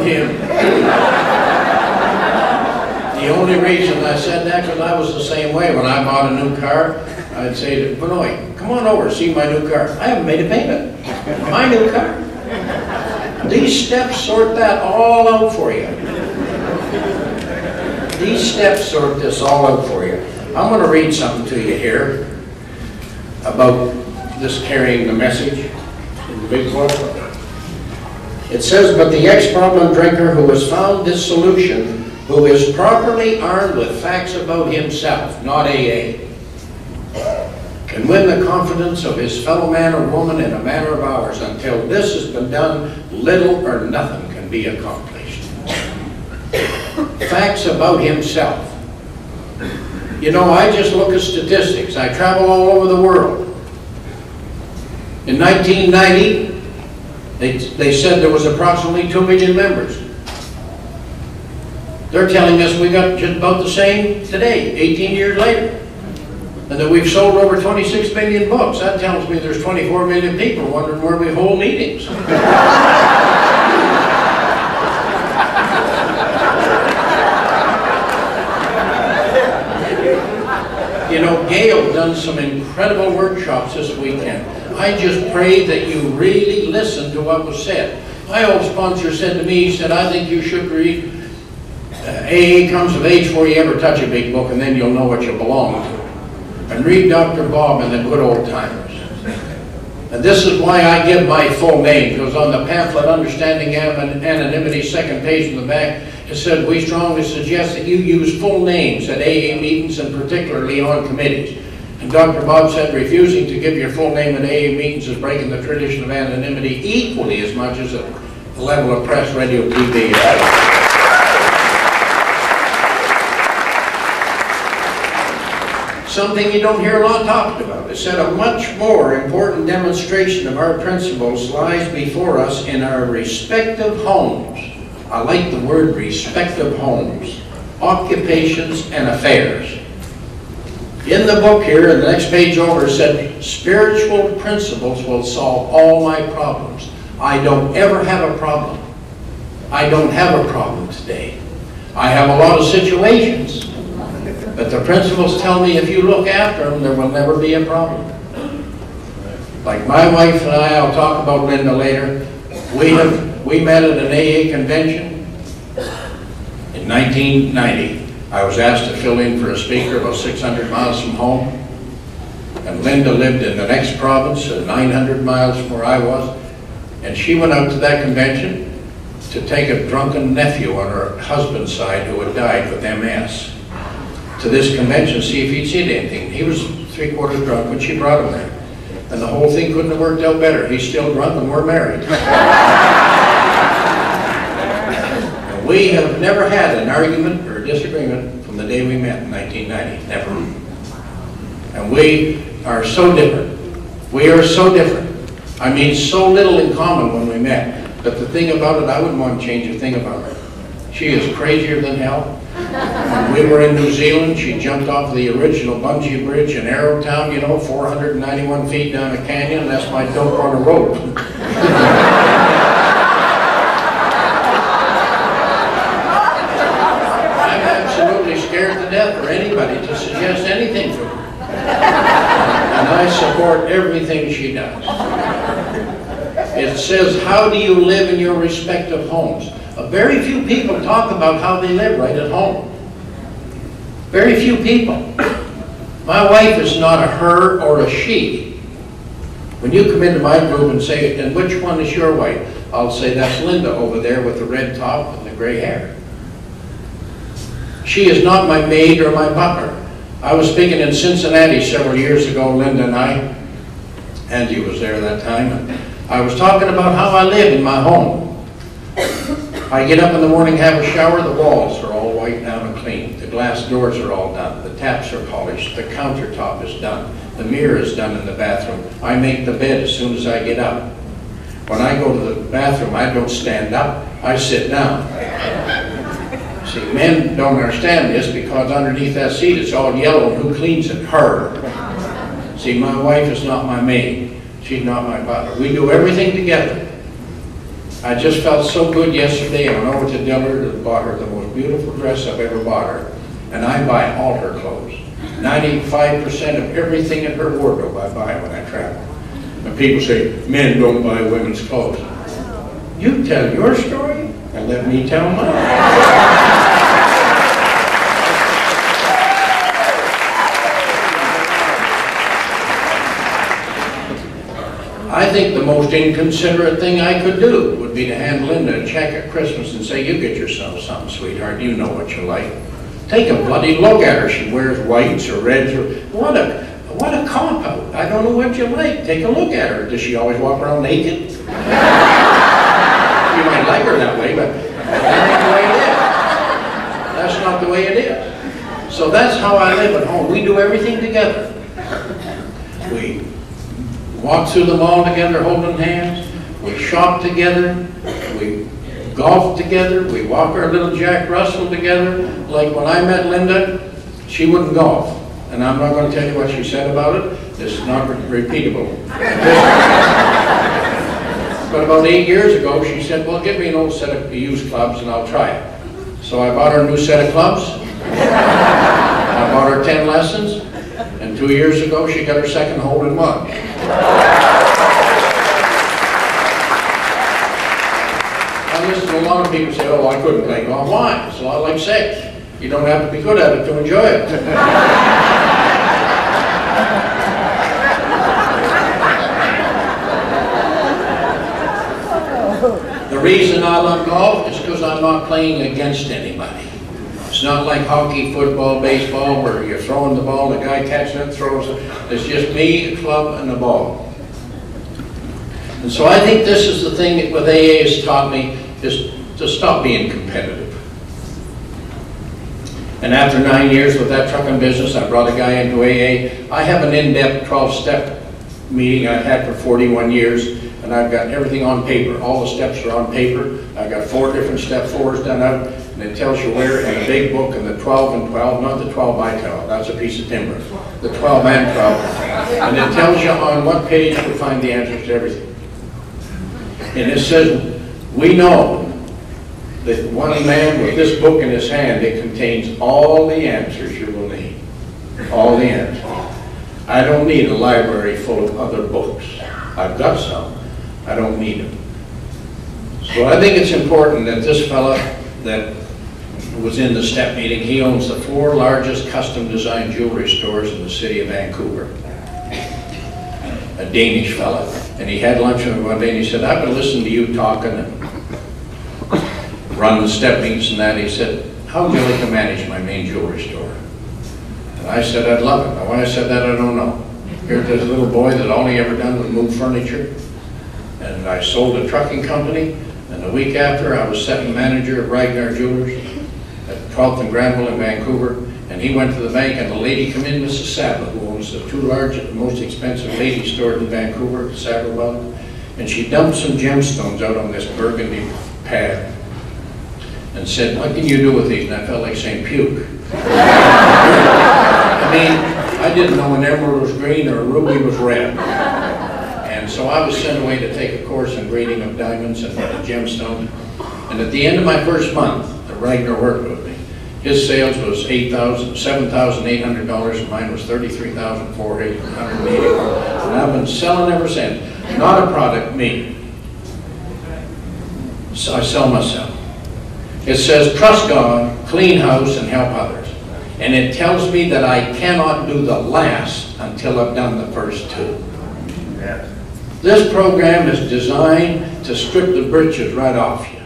him. The only reason I said that because I was the same way. When I bought a new car, I'd say to Benoit, come on over, see my new car. I haven't made a payment. My new car. These steps sort that all out for you. These steps sort this all out for you. I'm going to read something to you here about this carrying the message in the big book. It says, but the ex-problem drinker who has found this solution, who is properly armed with facts about himself, not AA, can win the confidence of his fellow man or woman in a matter of hours. Until this has been done, little or nothing can be accomplished. Facts about himself. You know, I just look at statistics. I travel all over the world. In 1990, they said there was approximately 2 million members. They're telling us we got just about the same today, 18 years later. And that we've sold over 26 million books. That tells me there's 24 million people wondering where we hold meetings. You know, Gail done some incredible workshops this weekend. I just pray that you really listen to what was said. My old sponsor said to me, he said, I think you should read AA Comes of Age before you ever touch a big book, and then you'll know what you belong to. And read Dr. Bob and the good old timers. And this is why I give my full name, because on the pamphlet, Understanding Anonymity, second page in the back, it said, we strongly suggest that you use full names at AA meetings and particularly on committees. And Dr. Bob said, refusing to give your full name at AA meetings is breaking the tradition of anonymity equally as much as at the level of press, radio, TV. Something you don't hear a lot talked about. It said a much more important demonstration of our principles lies before us in our respective homes. I like the word respective homes, occupations and affairs. In the book here, in the next page over, it said, spiritual principles will solve all my problems. I don't ever have a problem. I don't have a problem today. I have a lot of situations. But the principles tell me if you look after them, there will never be a problem. Like my wife and I'll talk about Linda later, we met at an AA convention in 1990. I was asked to fill in for a speaker about 600 miles from home. And Linda lived in the next province, 900 miles from where I was. And she went out to that convention to take a drunken nephew on her husband's side who had died with MS. To this convention, see if he'd seen anything. He was 3/4 drunk when she brought him there. And the whole thing couldn't have worked out better. He's still drunk and we're married. And we have never had an argument or a disagreement from the day we met in 1990. Never. And we are so different. We are so different. I mean, so little in common when we met. But the thing about it, I wouldn't want to change a thing about her. She is crazier than hell. When we were in New Zealand, she jumped off the original bungee bridge in Arrowtown, you know, 491 feet down a canyon. That's my dope on a rope. I'm absolutely scared to death for anybody to suggest anything to her. And I support everything she does. It says, how do you live in your respective homes? Very few people talk about how they live right at home. Very few people. My wife is not a her or a she. When you come into my group and say, and which one is your wife? I'll say, that's Linda over there with the red top and the gray hair. She is not my maid or my butler. I was speaking in Cincinnati several years ago, Linda and I. Angie was there that time. And I was talking about how I live in my home. I get up in the morning, have a shower, the walls are all wiped down and clean. The glass doors are all done. The taps are polished. The countertop is done. The mirror is done in the bathroom. I make the bed as soon as I get up. When I go to the bathroom, I don't stand up. I sit down. See, men don't understand this because underneath that seat it's all yellow. Who cleans it? Her. See, my wife is not my maid. She's not my butler. We do everything together. I just felt so good yesterday. I went over to Dillard and bought her the most beautiful dress I've ever bought her. And I buy all her clothes. 95% of everything in her wardrobe I buy when I travel. And people say, men don't buy women's clothes. You tell your story and let me tell mine. I think the most inconsiderate thing I could do would be to hand Linda a check at Christmas and say, you get yourself something, sweetheart, you know what you like. Take a bloody look at her. She wears whites or reds or, what a cop-out. I don't know what you like. Take a look at her. Does she always walk around naked? You might like her that way, but that's not the way it is. That's not the way it is. So that's how I live at home. We do everything together. We walk through the mall together holding hands. We shop together. We golf together. We walk our little Jack Russell together. Like when I met Linda, she wouldn't golf. And I'm not going to tell you what she said about it. This is not repeatable. But about 8 years ago, she said, well, give me an old set of used clubs and I'll try it. So I bought her a new set of clubs. I bought her 10 lessons. And 2 years ago, she got her second hole in one. I listen to a lot of people say, oh, I couldn't play golf. Why? It's a lot like sex. You don't have to be good at it to enjoy it. The reason I love golf is because I'm not playing against anybody. It's not like hockey, football, baseball, where you're throwing the ball, the guy catching it, throws it. It's just me, a club, and a ball. And so I think this is the thing that what AA has taught me, is to stop being competitive. And after 9 years with that trucking business, I brought a guy into AA. I have an in-depth 12-step meeting I've had for 41 years, and I've got everything on paper. All the steps are on paper. I've got 4 different step 4s done out, and it tells you where in a big book, and the 12 and 12, not the 12 by 12, that's a piece of timber. The 12 and 12. And it tells you on what page to find the answers to everything. And it says, we know that one man with this book in his hand, it contains all the answers you will need. All the answers. I don't need a library full of other books. I've got some. I don't need them. So I think it's important that this fella that was in the step meeting, he owns the 4 largest custom designed jewelry stores in the city of Vancouver. A Danish fella. And he had lunch with me one day and he said, I've been listening to you talking and run the step meetings and that. He said, how would you like to manage my main jewelry store? And I said, I'd love it. Now why I said that, I don't know. Here's this little boy that all he ever done was move furniture. And I sold a trucking company. And the week after, I was second manager of Ragnar Jewelers at 12th and Granville in Vancouver. And he went to the bank and a lady come in, Mrs. Sadler, who owns the 2 largest, most expensive lady stores in Vancouver, Sadler Wells. And she dumped some gemstones out on this burgundy pad and said, what can you do with these? And I felt like saying puke. I mean, I didn't know an emerald was green or a ruby was red. And so I was sent away to take a course in grading of diamonds and gemstones. And at the end of my first month, Ragnar worked with me. His sales was $7,800 and mine was $33,480. And I've been selling ever since. Not a product, me. So I sell myself. It says, trust God, clean house, and help others. And it tells me that I cannot do the last until I've done the first 2. Yeah. This program is designed to strip the britches right off you.